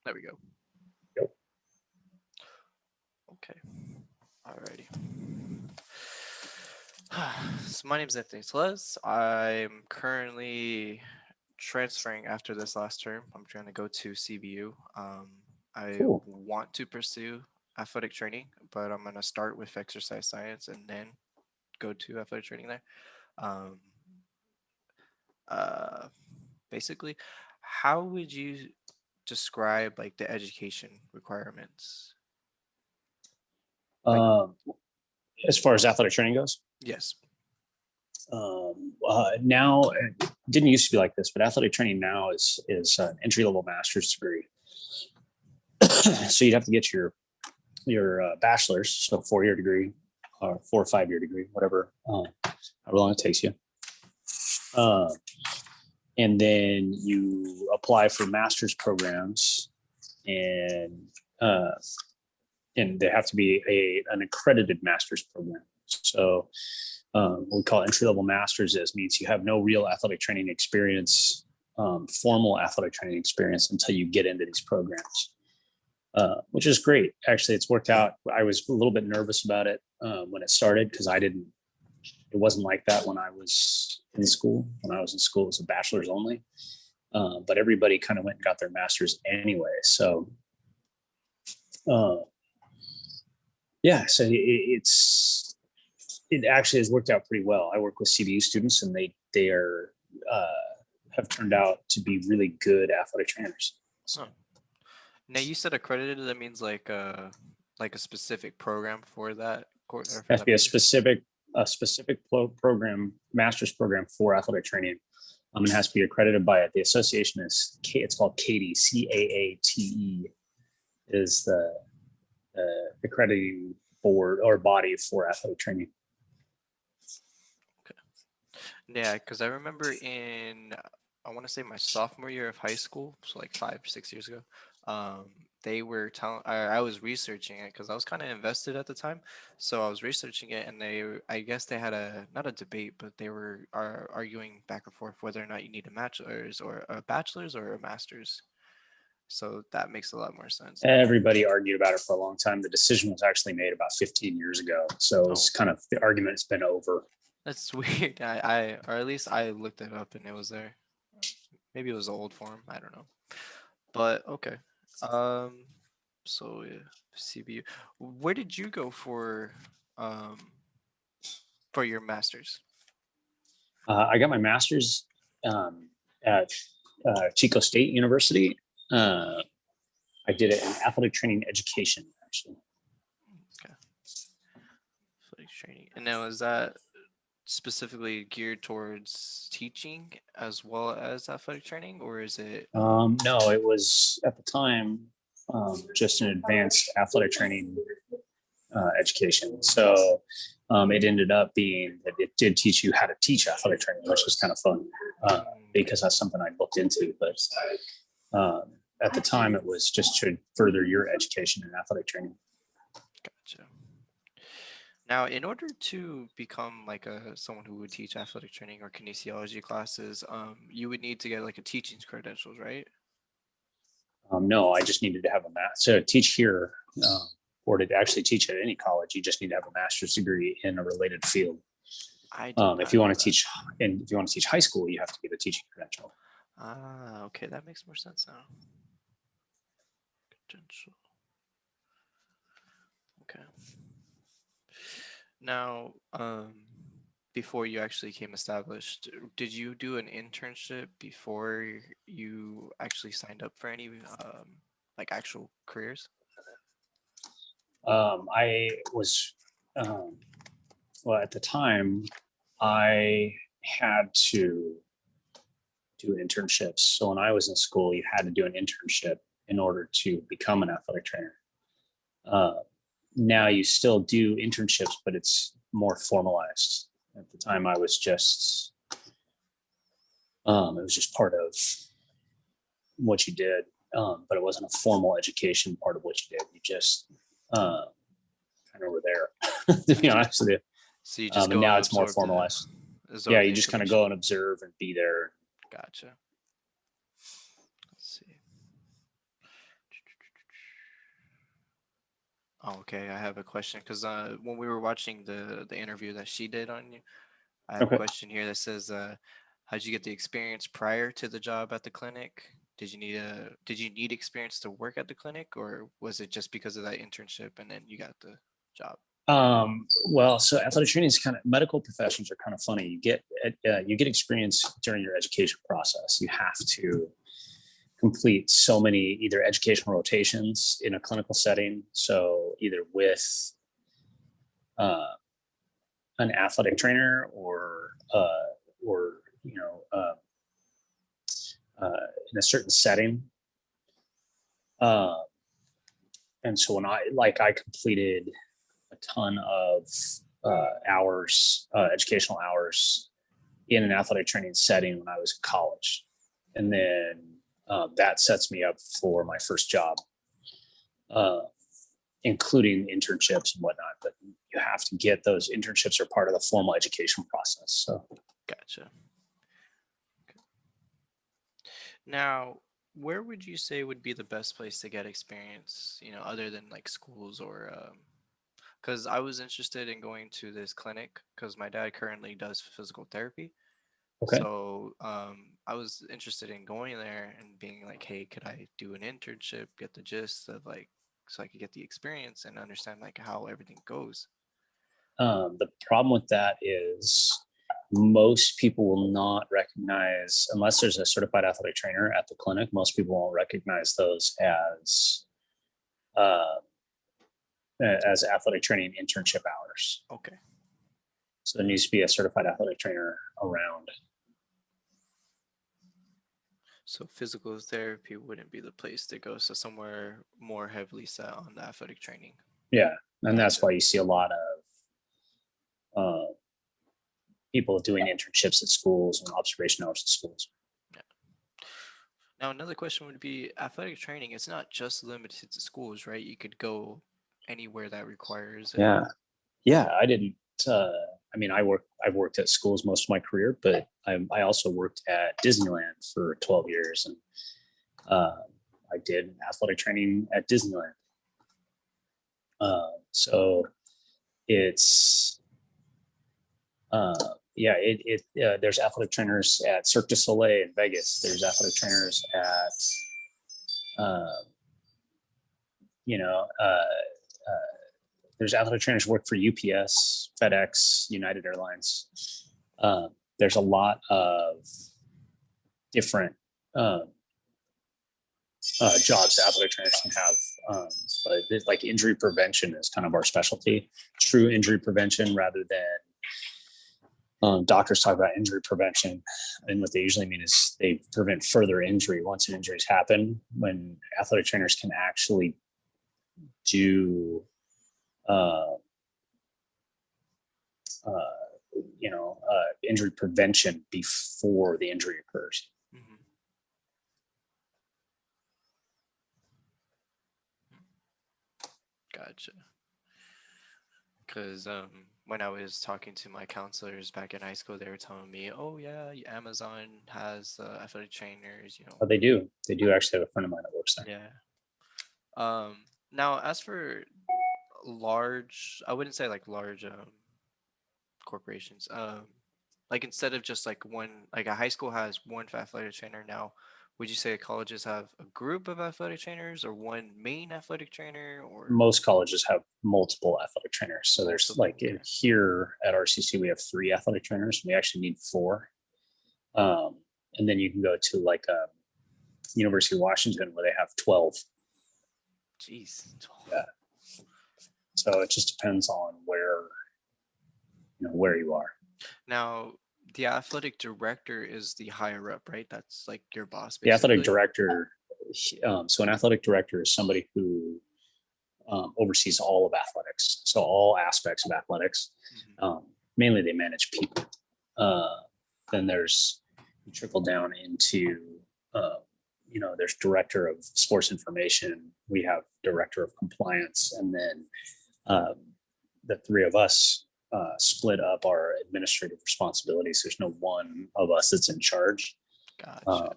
There we go. Yep. Okay. Alrighty. So my name is Anthony Teles. I'm currently transferring after this last term. I'm trying to go to CBU. I Cool. want to pursue athletic training, but I'm going to start with exercise science and then go to athletic training there. Um, uh, Basically, how would you describe like the education requirements? Like, Um, as far as athletic training goes, yes. now it didn't used to be like this, but athletic training now is an entry level master's degree. So you'd have to get your bachelor's, so 4 year degree, or 4 or 5 year degree, whatever, however long it takes you. Uh, and then you apply for master's programs, and uh, and they have to be an accredited master's program. So what we call entry level masters means you have no real athletic training experience, formal athletic training experience until you get into these programs, which is great. Actually, it's worked out. I was a little bit nervous about it when it started because it wasn't like that when I was in school. When I was in school, it was a bachelor's only. But everybody kind of went and got their master's anyway. So, uh, yeah, so it actually has worked out pretty well. I work with CBU students, and they are have turned out to be really good athletic trainers. So, Huh. Now you said accredited. That means like a specific program for that course or it for has to that be major. a specific program, master's program for athletic training. It has to be accredited by it. The association it's called CAATE, CAATE, is the accrediting board or body for athletic training. Okay. Yeah, because I remember I want to say my sophomore year of high school, so like 5 or 6 years ago. Um, they were telling I was researching it because I was kind of invested at the time, so I was researching it, and I guess they had a not a debate, but they were arguing back and forth whether or not you need a bachelor's or a master's. So that makes a lot more sense now. Everybody argued about it for a long time. The decision was actually made about 15 years ago. So Oh, it's kind of the argument's been over. that's weird. Or at least I looked it up and it was there. Maybe it was the old form. I don't know. But okay. Um, so yeah, CBU. Where did you go um for your masters? I got my master's at Chico State University. Uh, I did it in athletic training education, actually. Okay, athletic training. And now is that specifically geared towards teaching as well as athletic training, or is it? No, it was at the time just an advanced athletic training education. So it ended up being that it did teach you how to teach athletic training, which was kind of fun Okay, because that's something I looked into. But um, at the time, it was just to further your education in athletic training. gotcha. Now, in order to become like a someone who would teach athletic training or kinesiology classes, you would need to get like a teaching credentials, right? No, I just needed to have a master to teach here, or to actually teach at any college. You just need to have a master's degree in a related field. I did If not you know want to that. teach, and if you want to teach high school, you have to get a teaching credential. Ah, okay, that makes more sense now. Credential. Okay. Now, before you actually came established, did you do an internship before you actually signed up for any like actual careers? I was, um, well, at the time, I had to do internships. So when I was in school, you had to do an internship in order to become an athletic trainer. Uh, Now you still do internships, but it's more formalized. At the time, I was just, it was just part of what you did, but it wasn't a formal education part of what you did. You just kind of were there, to be honest with you. So you just And go now and it's more formalized. Yeah, absorb the you just kind of go information. and observe and be there. Gotcha. Let's see. Oh, okay, I have a question because when we were watching the interview that she did on you, I have a Okay. question here that says, how'd you get the experience prior to the job at the clinic? Did you need experience to work at the clinic, or was it just because of that internship and then you got the job? Well, so athletic training is kind of medical professions are kind of funny. You get experience during your education process. You have to complete so many either educational rotations in a clinical setting. So either with uh, an athletic trainer or in a certain setting. Uh, and so when I completed a ton of hours, educational hours in an athletic training setting when I was in college. And then that sets me up for my first job, uh, including internships and whatnot. But you have to get those internships are part of the formal education process. So, Gotcha. Now, where would you say would be the best place to get experience, other than like schools or because I was interested in going to this clinic because my dad currently does physical therapy. okay. So I was interested in going there and being like, hey, could I do an internship, get the gist of like, so I could get the experience and understand like how everything goes. The problem with that is most people will not recognize, unless there's a certified athletic trainer at the clinic, most people won't recognize those uh, as athletic training internship hours. Okay. So there needs to be a certified athletic trainer around. So physical therapy wouldn't be the place to go. So somewhere more heavily set on the athletic training. Yeah. And that's Gotcha. why you see a lot of people doing internships at schools and observation hours at schools. Yeah. Now another question would be athletic training. It's not just limited to schools, right? You could go anywhere that requires it. Yeah. Yeah. I didn't, uh, I mean, I've worked at schools most of my career, but I also worked at Disneyland for 12 years and uh, I did athletic training at Disneyland. So it's, uh, yeah, there's athletic trainers at Cirque du Soleil in Vegas. There's athletic trainers at, you know, there's athletic trainers who work for UPS, FedEx, United Airlines. There's a lot of different jobs that athletic trainers can have. But it's like injury prevention is kind of our specialty, true injury prevention rather than doctors talk about injury prevention. And what they usually mean is they prevent further injury once an injuries happen. When athletic trainers can actually do, uh, injury prevention before the injury occurs. Mm-hmm. Gotcha. Because when I was talking to my counselors back in high school, they were telling me, "Oh yeah, Amazon has athletic trainers." But they do. They do actually have a friend of mine that works there. Yeah. Now as for large, I wouldn't say like large corporations. Like instead of just like one, like a high school has one athletic trainer now. Would you say colleges have a group of athletic trainers or one main athletic trainer or Most colleges have multiple athletic trainers. So there's multiple? like Okay. here at RCC, we have 3 athletic trainers. We actually need 4. And then you can go to like University of Washington where they have 12. Jeez. Yeah. So it just depends on where you are. Now, the athletic director is the higher up, right? That's like your boss, The athletic basically. director, so an athletic director is somebody who oversees all of athletics, so all aspects of athletics. Mhm. Mainly, they manage people. Then there's you trickle down into, there's director of sports information. We have director of compliance, and then um, the 3 of us split up our administrative responsibilities. There's no one of us that's in charge. Gotcha. Uh,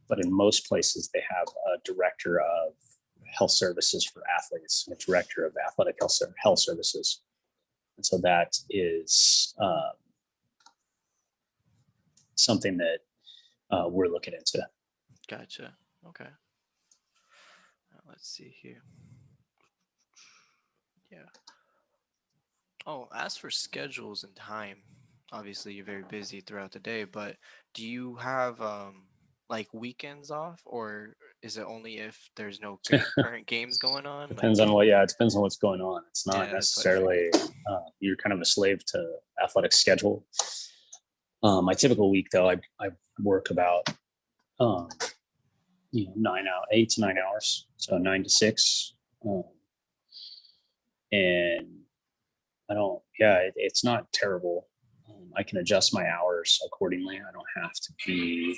but in most places, they have a director of health services for athletes, a director of athletic health services. And so that is something that we're looking into. Gotcha. Okay. Let's see here. Yeah. Oh, as for schedules and time, obviously you're very busy throughout the day, but do you have like weekends off, or is it only if there's no current games going on? Like, Depends on what, yeah, it depends on what's going on. It's not yeah, that's what I figured. necessarily, you're kind of a slave to athletic schedule. My typical week though, I work about, 8 to 9 hours. So 9 to 6. And I don't, yeah, it's not terrible. I can adjust my hours accordingly. I don't have to be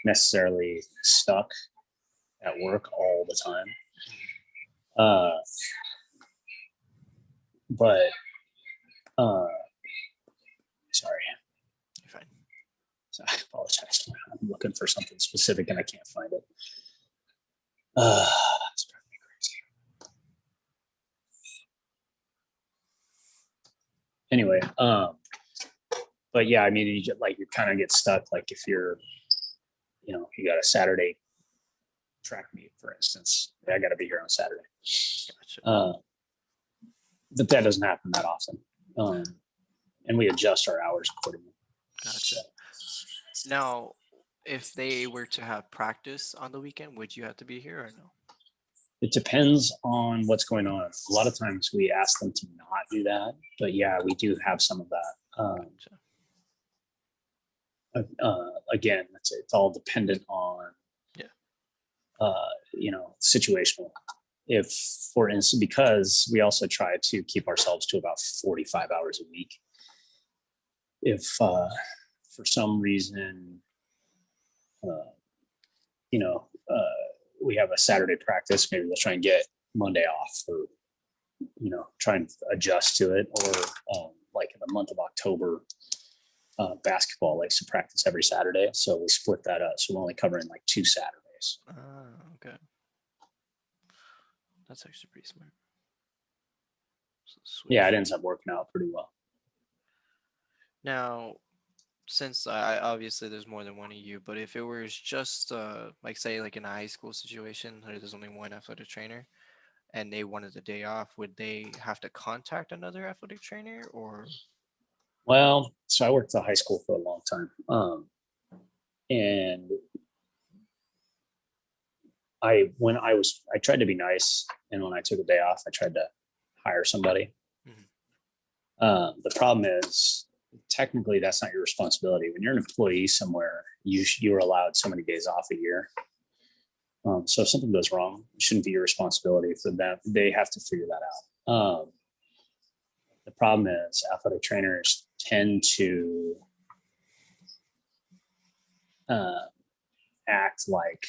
necessarily stuck at work all the time. But sorry, You're fine. so I apologize. I'm looking for something specific and I can't find it. It's driving me crazy. Anyway, but yeah, I mean, you kind of get stuck. Like if you're, you got a Saturday track meet, for instance, I got to be here on Saturday. Gotcha. But that doesn't happen that often. And we adjust our hours accordingly. Gotcha. Now, if they were to have practice on the weekend, would you have to be here or no? It depends on what's going on. A lot of times we ask them to not do that, but yeah, we do have some of that. Gotcha. Again, it's all dependent on, situational. If, for instance, because we also try to keep ourselves to about 45 hours a week. If for some reason, we have a Saturday practice, maybe we'll try and get Monday off, or try and adjust to it. Or like in the month of October, basketball likes to practice every Saturday, so we split that up. So we're only covering like 2 Saturdays. Okay. That's actually pretty smart. Yeah, it ends up working out pretty well. Now, since I obviously there's more than one of you, but if it was just like say like in a high school situation where there's only one athletic trainer and they wanted the day off, would they have to contact another athletic trainer or? Well, so I worked at high school for a long time, and I tried to be nice, and when I took a day off, I tried to hire somebody. The problem is, technically, that's not your responsibility. When you're an employee somewhere, you are allowed so many days off a year. So if something goes wrong, it shouldn't be your responsibility for them. They have to figure that out. The problem is athletic trainers tend to act like,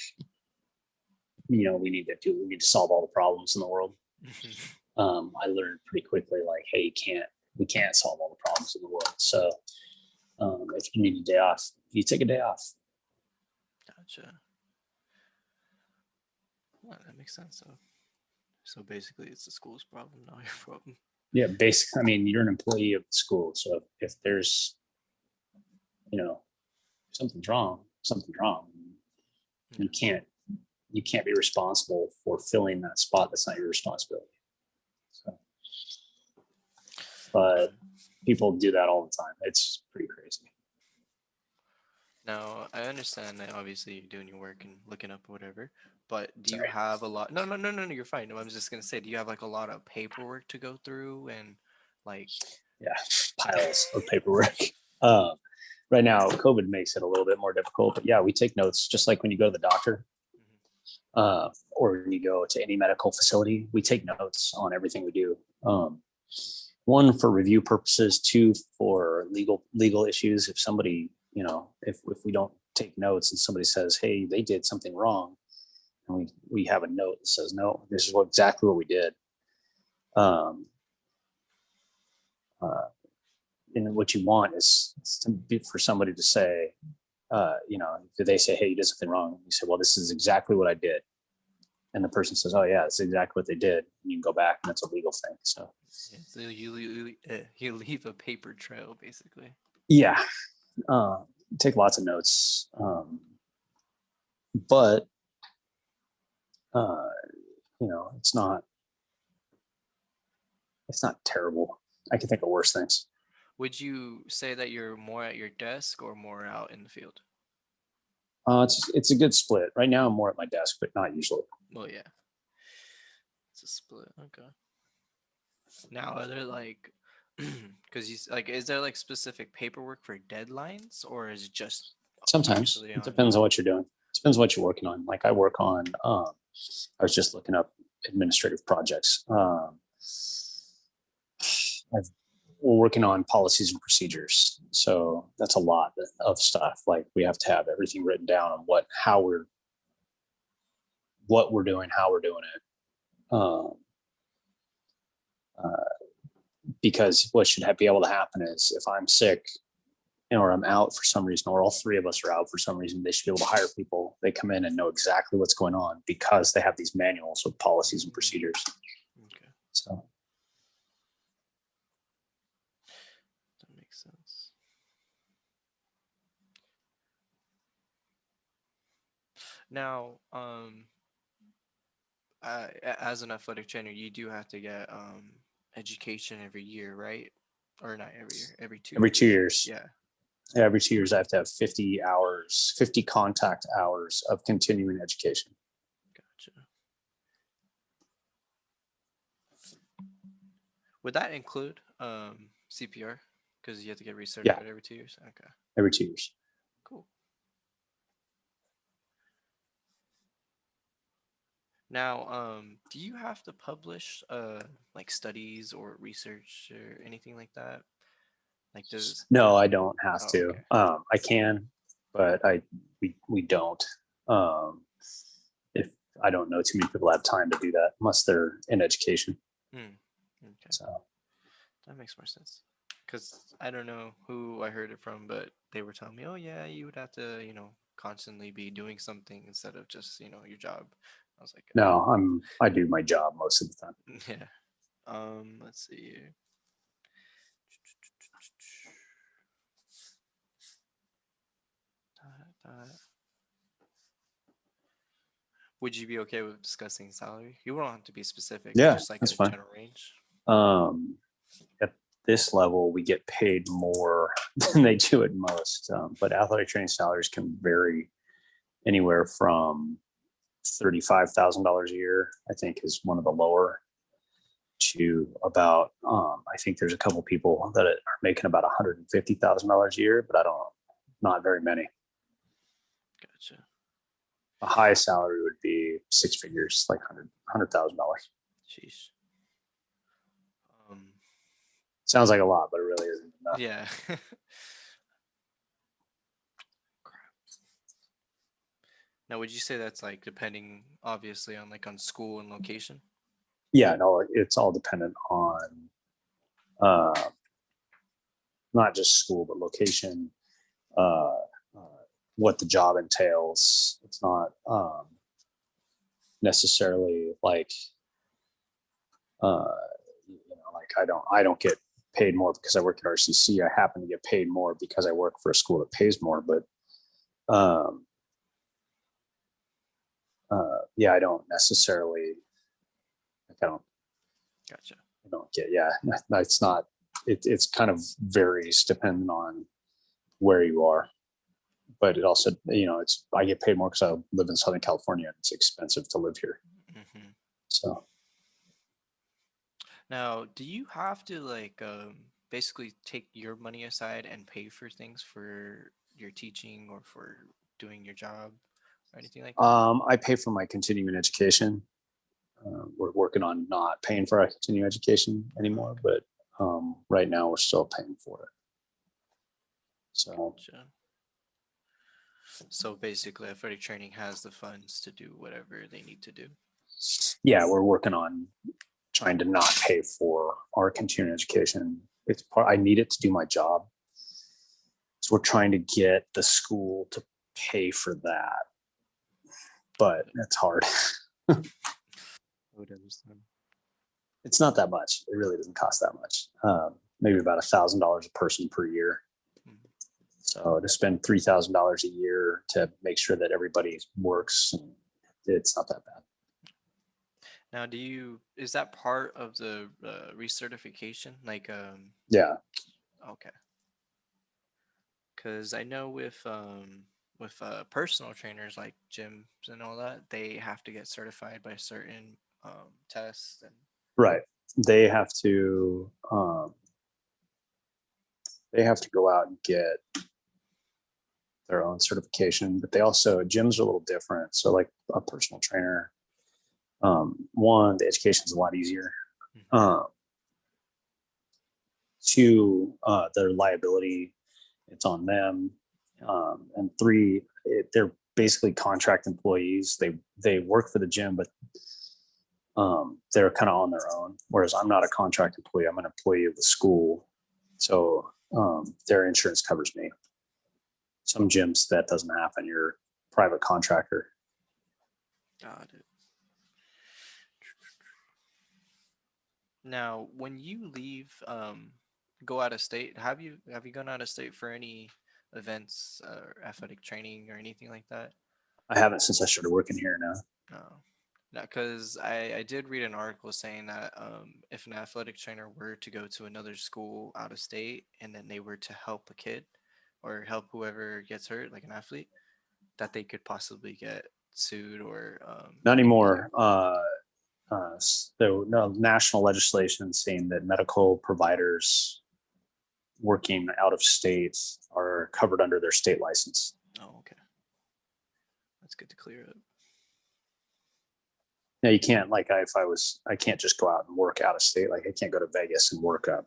we need to solve all the problems in the world. I learned pretty quickly, like, hey, we can't solve all the problems in the world. So if you need a day off, you take a day off. Gotcha. Well, that makes sense. So basically, it's the school's problem, not your problem. Yeah, basically, I mean, you're an employee of the school, so if there's, something's wrong. You can't be responsible for filling that spot. That's not your responsibility. So, but people do that all the time. It's pretty crazy. Now, I understand that obviously you're doing your work and looking up whatever, but do you have a lot? No, you're fine. No, I was just gonna say, do you have like a lot of paperwork to go through and like? Yeah, piles of paperwork. Right now, COVID makes it a little bit more difficult, but yeah, we take notes just like when you go to the doctor, or when you go to any medical facility. We take notes on everything we do. One, for review purposes. Two, for legal issues. If somebody, if we don't take notes and somebody says, hey, they did something wrong, and we have a note that says, no, this is exactly what we did. And what you want is for somebody to say, if they say, hey, you did something wrong, you say, well, this is exactly what I did. and the person says, "Oh yeah, that's exactly what they did," you can go back and it's a legal thing. So Yeah, so you leave a paper trail, basically. yeah, take lots of notes, but uh, it's not terrible. I can think of worse things. Would you say that you're more at your desk or more out in the field? It's a good split. Right now, I'm more at my desk, but not usually. Well, yeah, it's a split. Okay. Now, are there like, because like, is there like specific paperwork for deadlines, or is it just Sometimes usually it on? depends on what you're doing. It depends what you're working on. Like I work on. I was just looking up administrative projects. I've, we're working on policies and procedures, so that's a lot of stuff. Like we have to have everything written down on what we're doing, how we're doing it. Uh, because what should be able to happen is if I'm sick or I'm out for some reason, or all three of us are out for some reason, they should be able to hire people. They come in and know exactly what's going on because they have these manuals with policies and procedures. Okay, So that makes sense. Now, as an athletic trainer, you do have to get education every year, right? Or not every year, every two every years. 2 years, Yeah, every 2 years, I have to have 50 hours, 50 contact hours of continuing education. gotcha. Would that include CPR? Because you have to get Yeah, recertified every 2 years. Okay, every 2 years. cool. Now, do you have to publish like studies or research or anything like that? Like does No, I don't have oh to. okay. I can, but we don't. Um, if I don't know too many people have time to do that unless they're in education. Hmm. Okay, So that makes more sense. Because I don't know who I heard it from, but they were telling me, oh yeah, you would have to, constantly be doing something instead of just, your job. I was like, no, I do my job most of the time. yeah. Let's see here. Would you be okay with discussing salary? You don't have to be specific, but Yeah, just like that's a fine. general range. At this level, we get paid more than they do at most, but athletic training salaries can vary anywhere from $35,000 a year, I think, is one of the lower, to about I think there's a couple people that are making about $150,000 a year, but I don't, not very many. Gotcha. A high salary would be six figures, like $100,000. Sheesh. Um, Sounds like a lot, but it really isn't enough. yeah. Now, would you say that's like depending, obviously, on school and location? Yeah, no, it's all dependent on uh, not just school, but location, uh, what the job entails. It's not necessarily like like I don't get paid more because I work at RCC. I happen to get paid more because I work for a school that pays more. But yeah, I don't necessarily. Like Gotcha. I don't get. Yeah, it's not. It's kind of varies depending on where you are. But it also, it's I get paid more because I live in Southern California. And it's expensive to live here. Hmm. So Now, do you have to like basically take your money aside and pay for things for your teaching or for doing your job or anything like that? I pay for my continuing education. We're working on not paying for our continuing education anymore, Okay, but right now we're still paying for it. So gotcha. So basically, athletic training has the funds to do whatever they need to do. yeah, we're working on trying to not pay for our continuing education. It's part, I need it to do my job. So we're trying to get the school to pay for that, but it's hard. I would understand. It's not that much. It really doesn't cost that much. Maybe about $1,000 a person per year. Mhm. So to spend $3,000 a year to make sure that everybody works, it's not that bad. Now, is that part of the recertification? Like, Yeah. okay. Because I know with personal trainers like gyms and all that, they have to get certified by certain tests and Right. They have to go out and get their own certification, but they also, gyms are a little different. So like a personal trainer, one, the education is a lot easier. Two, their liability, it's on them. And three, they're basically contract employees. They work for the gym, but they're kind of on their own. Whereas I'm not a contract employee. I'm an employee of the school. So their insurance covers me. Some gyms that doesn't happen. You're a private contractor. got it. Now, when you leave, go out of state, have you gone out of state for any events or athletic training or anything like that? I haven't since I started working here now. No. No, because I did read an article saying that if an athletic trainer were to go to another school out of state and then they were to help a kid or help whoever gets hurt, like an athlete, that they could possibly get sued or Not maybe like anymore. No national legislation saying that medical providers working out of state are covered under their state license. oh, okay, that's good to clear up. Now you can't, like, I can't just go out and work out of state. Like I can't go to Vegas and work a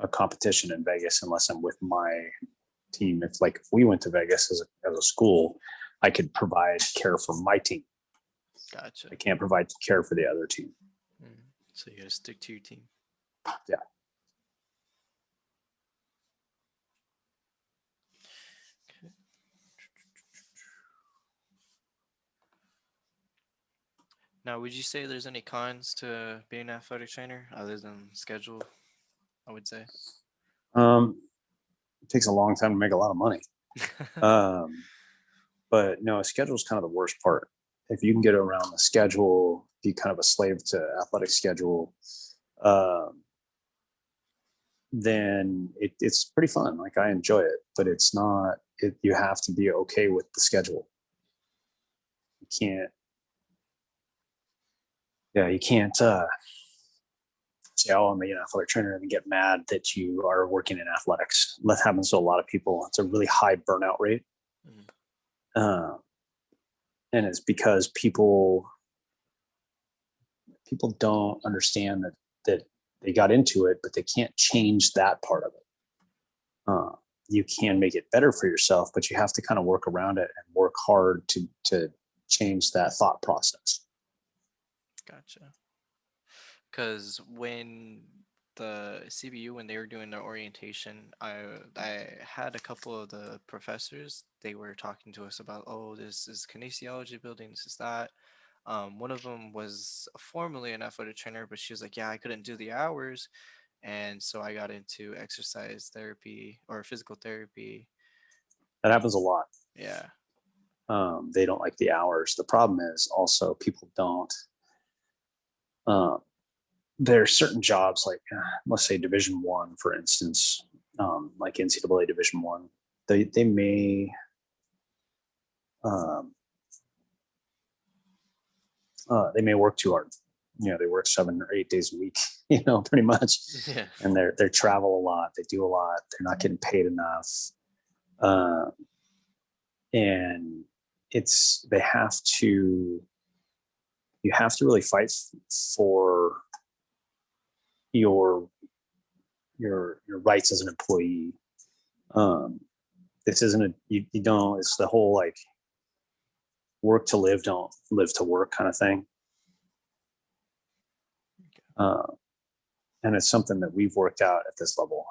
competition in Vegas unless I'm with my team. If we went to Vegas as a school, I could provide care for my team. Gotcha. I can't provide care for the other team. So you gotta stick to your team. Yeah. Okay. Now, would you say there's any cons to being an athletic trainer other than schedule? I would say. It takes a long time to make a lot of money. But no, a schedule is kind of the worst part. If you can get around the schedule, be kind of a slave to athletic schedule, then it's pretty fun. Like I enjoy it, but it's not. You have to be okay with the schedule. You can't. Yeah, you can't say, "Oh, I'm an athletic trainer," and get mad that you are working in athletics. That happens to a lot of people. It's a really high burnout rate. And it's because people don't understand that they got into it, but they can't change that part of it. You can make it better for yourself, but you have to kind of work around it and work hard to change that thought process. Gotcha. Because when the CBU, when they were doing their orientation, I had a couple of the professors. They were talking to us about, oh, this is kinesiology building, this is that. One of them was formerly an athletic trainer, but she was like, yeah, I couldn't do the hours, and so I got into exercise therapy or physical therapy. That happens a lot. Yeah. They don't like the hours. The problem is also people don't. There are certain jobs, like let's say Division One, for instance, like NCAA Division One. They may they may work too hard. They work 7 or 8 days a week. Pretty much, Yeah. and they travel a lot. They do a lot. They're not getting paid enough, and they have to. You have to really fight for your rights as an employee. This isn't you don't. It's the whole like work to live, don't live to work kind of thing. And it's something that we've worked out at this level.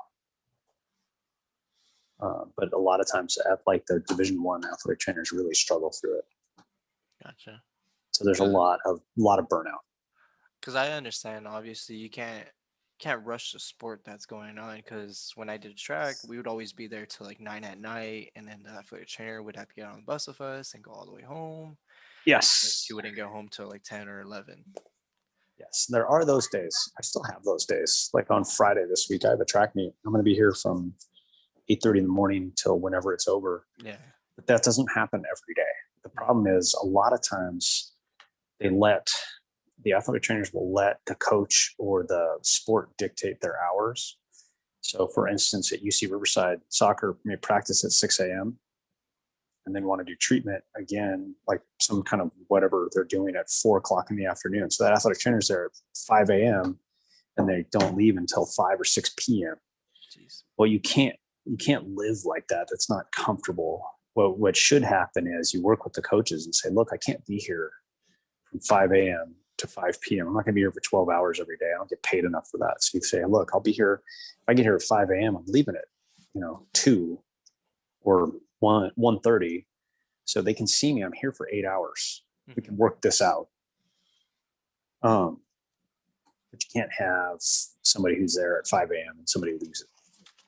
But a lot of times at like the Division One athletic trainers really struggle through it. Gotcha. So there's a lot of burnout. Because I understand, obviously, you can't rush the sport that's going on. Because when I did track, we would always be there till like 9 at night, and then the athletic trainer would have to get on the bus with us and go all the way home. Yes. She wouldn't get home till like 10 or 11. Yes, there are those days. I still have those days. Like on Friday this week, I have a track meet. I'm going to be here from 8:30 in the morning till whenever it's over. Yeah. But that doesn't happen every day. The problem is a lot of times the athletic trainers will let the coach or the sport dictate their hours. So for instance, at UC Riverside, soccer may practice at 6 a.m. and then want to do treatment again, like some kind of whatever they're doing at 4 o'clock in the afternoon. So that athletic trainer's there at 5 a.m. and they don't leave until 5 or 6 p.m. Jeez. Well, you can't live like that. That's not comfortable. What should happen is you work with the coaches and say, look, I can't be here from 5 a.m. to 5 p.m. I'm not going to be here for 12 hours every day. I don't get paid enough for that. So you say, look, I'll be here. If I get here at 5 a.m., I'm leaving at 2 or 1:30, so they can see me. I'm here for 8 hours. We can work this out. But you can't have somebody who's there at 5 a.m. and somebody leaves at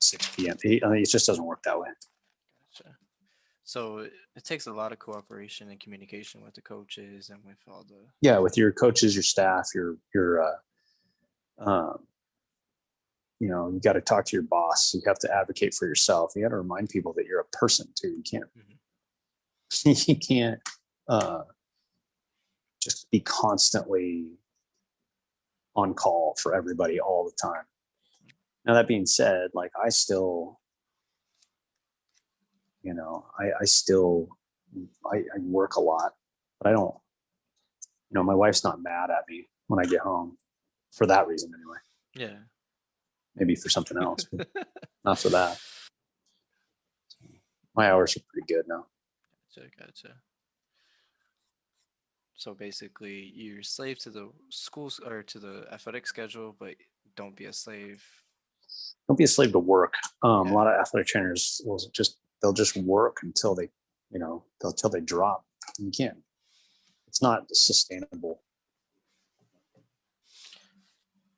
6 p.m. I mean, it just doesn't work that way. Gotcha. So it takes a lot of cooperation and communication with the coaches and with all the with your coaches, your staff, your you got to talk to your boss. You have to advocate for yourself. You got to remind people that you're a person too. You can't you can't just be constantly on call for everybody all the time. Now that being said, like I still, I work a lot, but I don't, my wife's not mad at me when I get home for that reason anyway. Yeah. Maybe for something else, but not for that. My hours are pretty good now. Gotcha. So basically, you're a slave to the schools or to the athletic schedule, but don't be a slave. Don't be a slave to work. A lot of athletic trainers they'll just work until they, until they drop. You can't. It's not sustainable.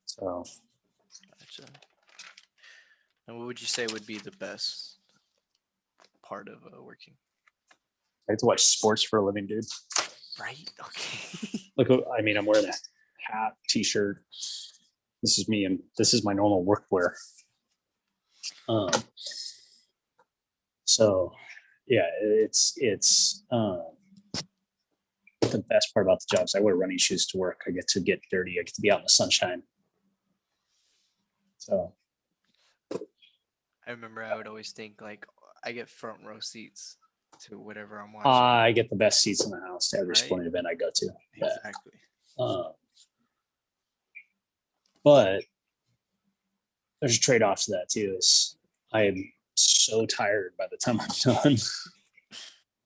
So. Gotcha. And what would you say would be the best part of working? I have to watch sports for a living, dude. Right? Okay. Look, I mean, I'm wearing a hat, t-shirt. This is me, and this is my normal workwear. So, yeah, it's the best part about the job is I wear running shoes to work. I get to get dirty. I get to be out in the sunshine. So. I remember I would always think like I get front row seats to whatever I'm watching. I get the best seats in the house to every sporting event I go to. Exactly. But there's a trade-off to that too. Is I am so tired by the time I'm done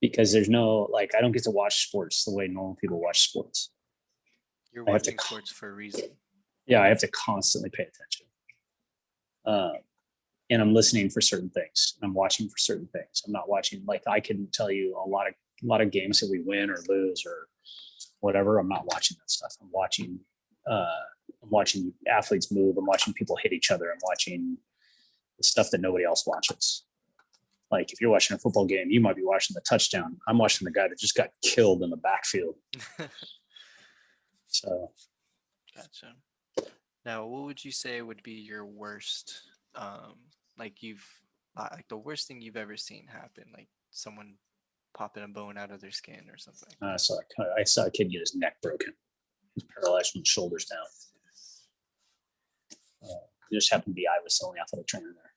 because there's no, like, I don't get to watch sports the way normal people watch sports. You're watching sports for a reason. Yeah, I have to constantly pay attention. And I'm listening for certain things. I'm watching for certain things. I'm not watching, like, I can tell you a lot of games that we win or lose or whatever. I'm not watching that stuff. I'm watching athletes move. I'm watching people hit each other. I'm watching the stuff that nobody else watches. Like if you're watching a football game, you might be watching the touchdown. I'm watching the guy that just got killed in the backfield. So. Gotcha. Now, what would you say would be your worst, like the worst thing you've ever seen happen, like someone popping a bone out of their skin or something? I saw a kid get his neck broken. He's paralyzed from the shoulders down. It just happened to be I was the only athletic trainer there.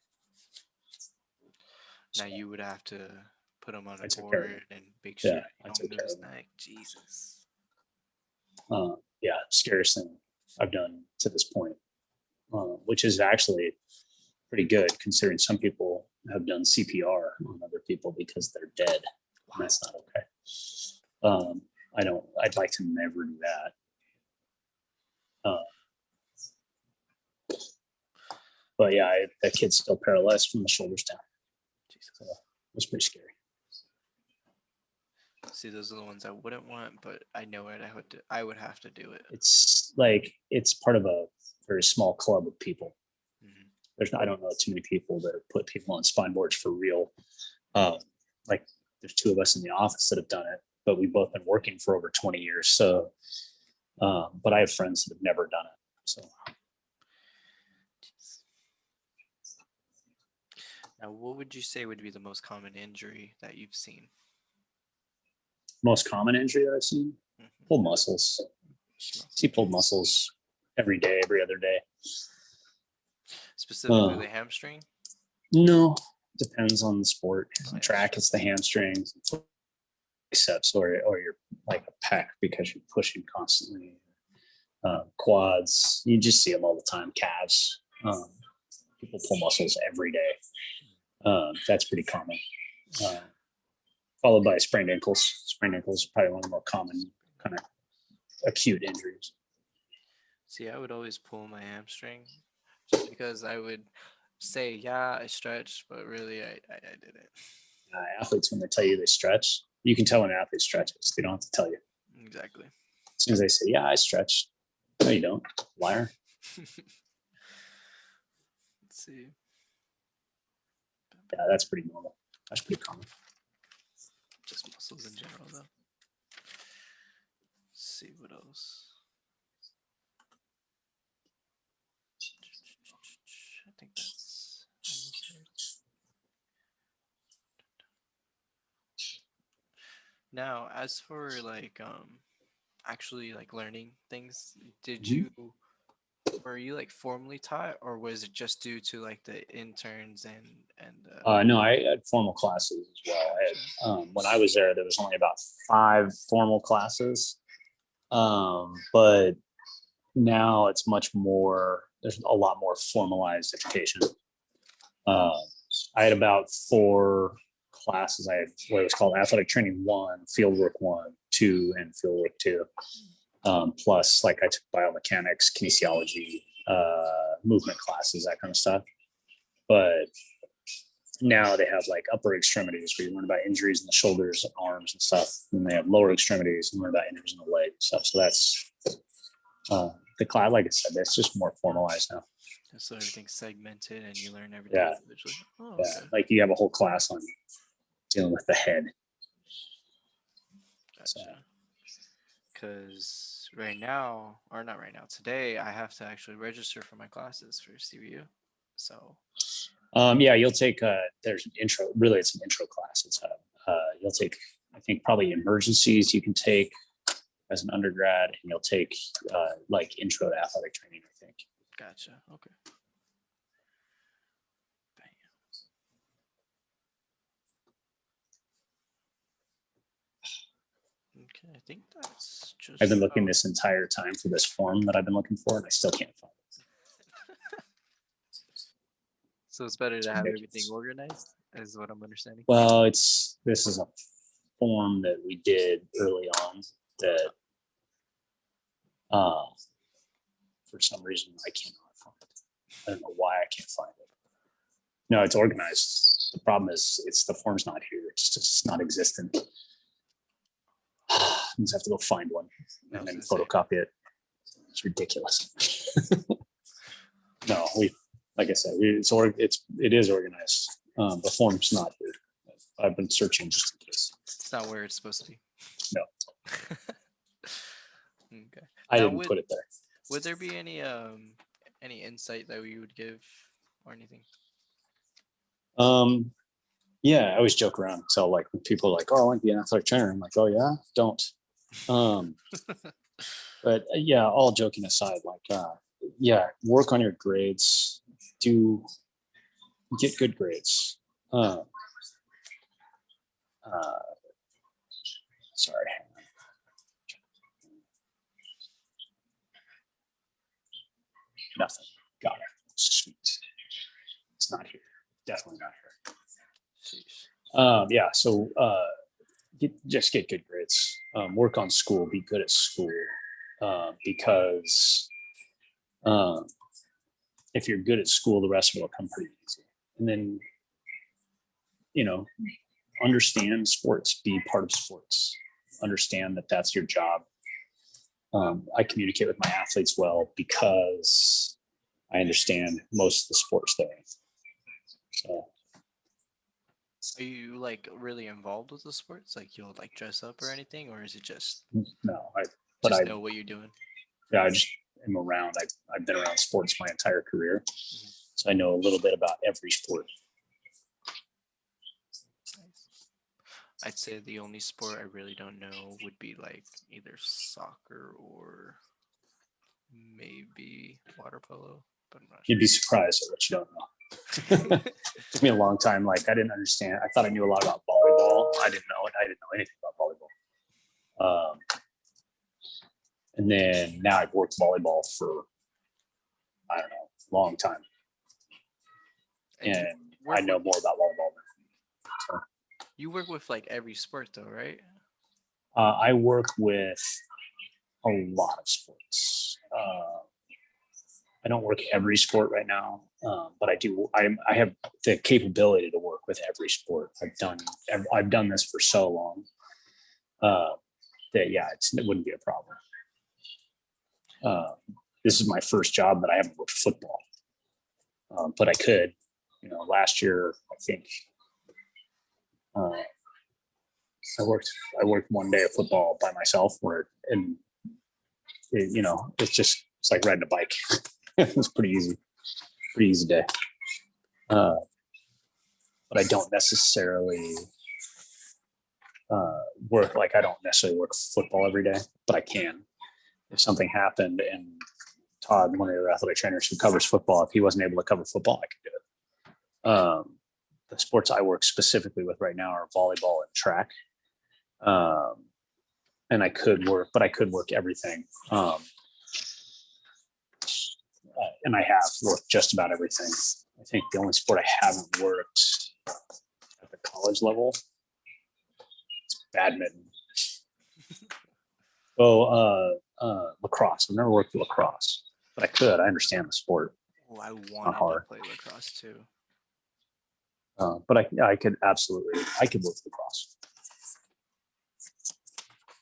Now you would have to put him on a board and make sure you don't move his neck. Jesus. Scariest thing I've done to this point, which is actually pretty good considering some people have done CPR on other people because they're dead. Wow. That's not okay. I'd like to never do that. But yeah, that kid's still paralyzed from the shoulders down. Jesus. So it was pretty scary. See, those are the ones I wouldn't want, but I know it. I would have to do it. It's like it's part of a very small club of people. Mhm. I don't know too many people that have put people on spine boards for real. Uh, like there's two of us in the office that have done it, but we've both been working for over 20 years. So, but I have friends that have never done it. So Jeez. Now, what would you say would be the most common injury that you've seen? most common injury that I've seen, Mhm. pulled muscles. See pulled muscles every day, every other day. Specifically, the hamstring. No, depends on the sport. Oh, yeah, Track, it's the hamstrings, biceps, or your like a pec because you're pushing constantly. Quads, you just see them all the time. Calves, people pull muscles every day. That's pretty common. Followed by sprained ankles. Sprained ankles is probably one of the more common kind of acute injuries. See, I would always pull my hamstring just because I would say, yeah, I stretched, but really I didn't. Athletes, when they tell you they stretch, you can tell when an athlete stretches. They don't have to tell you. Exactly. As soon as they say, yeah, I stretch. No, you don't. Liar. Let's see. Yeah, that's pretty normal. That's pretty common. Just muscles in general, though. Let's see what else. I think that's almost it. Now, as for like actually like learning things, did Mhm. you were you like formally taught, or was it just due to like the interns and No, I had formal classes as well. When I was there was only about 5 formal classes. But now it's much more, there's a lot more formalized education. Uh, I had about 4 classes. I had what was called athletic training 1, fieldwork 1, 2, and fieldwork 2. Plus, like I took biomechanics, kinesiology, movement classes, that kind of stuff. But now they have like upper extremities where you learn about injuries in the shoulders and arms and stuff. And they have lower extremities and learn about injuries in the leg and stuff. So that's the class. Like I said, that's just more formalized now. so everything's segmented and you learn everything Yeah, individually? Oh, yeah. okay. Like you have a whole class on dealing with the head. So, Gotcha. Because right now, or not right now, today, I have to actually register for my classes for CVU. So, yeah, you'll take there's an intro. Really, it's an intro class. It's you'll take, I think, probably emergencies. You can take as an undergrad, and you'll take like intro to athletic training, I think. gotcha. Okay. Bam. Okay, I think that's just I've been looking about- this entire time for this form that I've been looking for, and I still can't find it. So it's better It's to have ridiculous. everything organized, is what I'm understanding. Well, this is a form that we did early on that for some reason I cannot find it. I don't know why I can't find it. No, it's organized. The problem is the form's not here. It's not existent. I just have to go find one and then photocopy it. It's ridiculous. No, like I said, it is organized. The form's not here. I've been searching just in case. It's not where it's supposed to be. No. Okay. I Now, didn't put it there. would there be any insight that we would give or anything? Yeah, I always joke around. So like when people are like, "Oh, I want to be an athletic trainer," I'm like, "Oh yeah, don't." But yeah, all joking aside, like yeah, work on your grades. Get good grades. Sorry. Nothing. Got it. Sweet. It's not here. Definitely not here. Sheesh. Yeah. So just get good grades. Work on school. Be good at school. Because if you're good at school, the rest of it will come pretty easy. And then, understand sports. Be part of sports. understand that that's your job. I communicate with my athletes well because I understand most of the sports there. So Are you like really involved with the sports? Like you'll like dress up or anything, or is it just no, just I know what you're doing? yeah, I just am around. I've been around sports my entire career, Mhm. so I know a little bit about every sport. Nice. I'd say the only sport I really don't know would be like either soccer or maybe water polo, but I'm not You'd be surprised at what you don't know. sure. Took me a long time. Like I didn't understand. I thought I knew a lot about volleyball. I didn't know it. I didn't know anything about volleyball. And then now I've worked volleyball for, I don't know, a long time. And And work I know with- more about volleyball now. you work with like every sport though, right? I work with a lot of sports. I don't work every sport right now, but I do. I have the capability to work with every sport. I've done this for so long that yeah, it wouldn't be a problem. This is my first job that I haven't worked football, but I could. Last year I think I worked one day of football by myself, and it's like riding a bike. It's pretty easy day. But I don't necessarily I don't necessarily work football every day, but I can. If something happened and Todd, one of the athletic trainers who covers football, if he wasn't able to cover football, I could do it. The sports I work specifically with right now are volleyball and track. And I could work everything. And I have worked just about everything. I think the only sport I haven't worked at the college level is badminton. Lacrosse. I've never worked with lacrosse, but I could. I understand the sport. Oh, I wanted to hard. play lacrosse too. But I could absolutely, I could work lacrosse.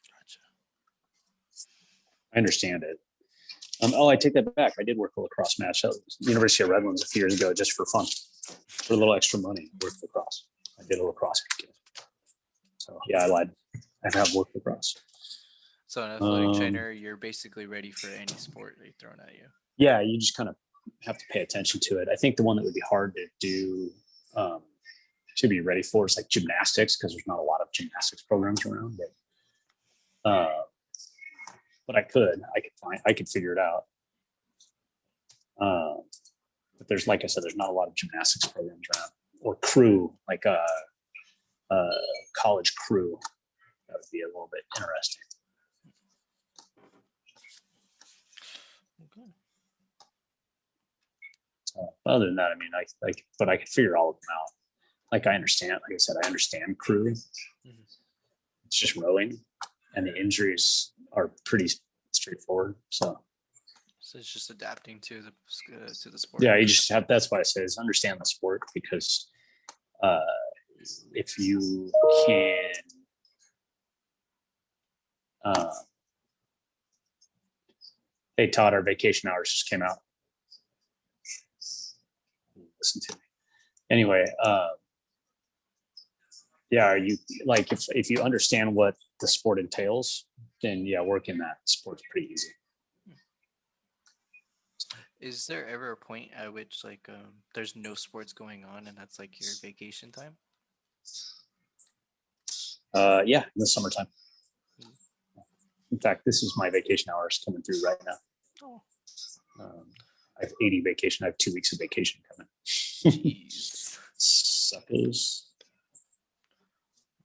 Gotcha. I understand it. I take that back. I did work a lacrosse match at University of Redlands a few years ago, just for fun, for a little extra money. Worked lacrosse. I did a lacrosse game. So yeah, I lied. I have worked lacrosse. So an athletic trainer, you're basically ready for any sport they thrown at you. Yeah, you just kind of have to pay attention to it. I think the one that would be hard to do, to be ready for is like gymnastics, because there's not a lot of gymnastics programs around. But I could figure it out. But there's, like I said, there's not a lot of gymnastics programs around, or crew, like a college crew. That would be a little bit interesting. Okay. Other than that, I mean, but I could figure all of them out. Like I understand, like I said, I understand crew. Mhm. It's just rowing, and the injuries are pretty straightforward. So it's just adapting to the sport. yeah, you just have. That's why I say is understand the sport, because if you can. Hey Todd, our vacation hours just came out. Listen to me. Anyway, yeah, you like if you understand what the sport entails, then yeah, working that sport's pretty easy. Is there ever a point at which like there's no sports going on and that's like your vacation time? Yeah, in the summertime. In fact, this is my vacation hours coming through right now. Oh. I have 80 vacation. I have 2 weeks of vacation coming. Jeez. Suckers.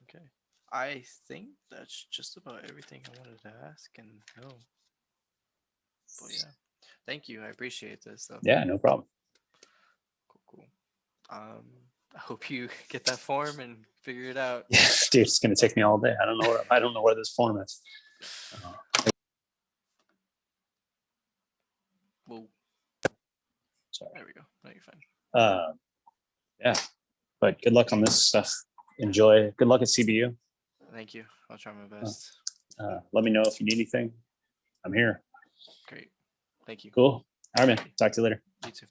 Okay. I think that's just about everything I wanted to ask and know. But yeah. Thank you. I appreciate this though. Yeah, no problem. Cool. I hope you get that form and figure it out. Yeah, dude, it's gonna take me all day. I don't know where this form is. Well, Sorry. there we go. No, you're fine. Yeah, but good luck on this stuff. Enjoy. Good luck at CBU. Thank you. I'll try my best. Let me know if you need anything. I'm here. Great. Thank you. Cool. All right, man. Talk to you later. You too.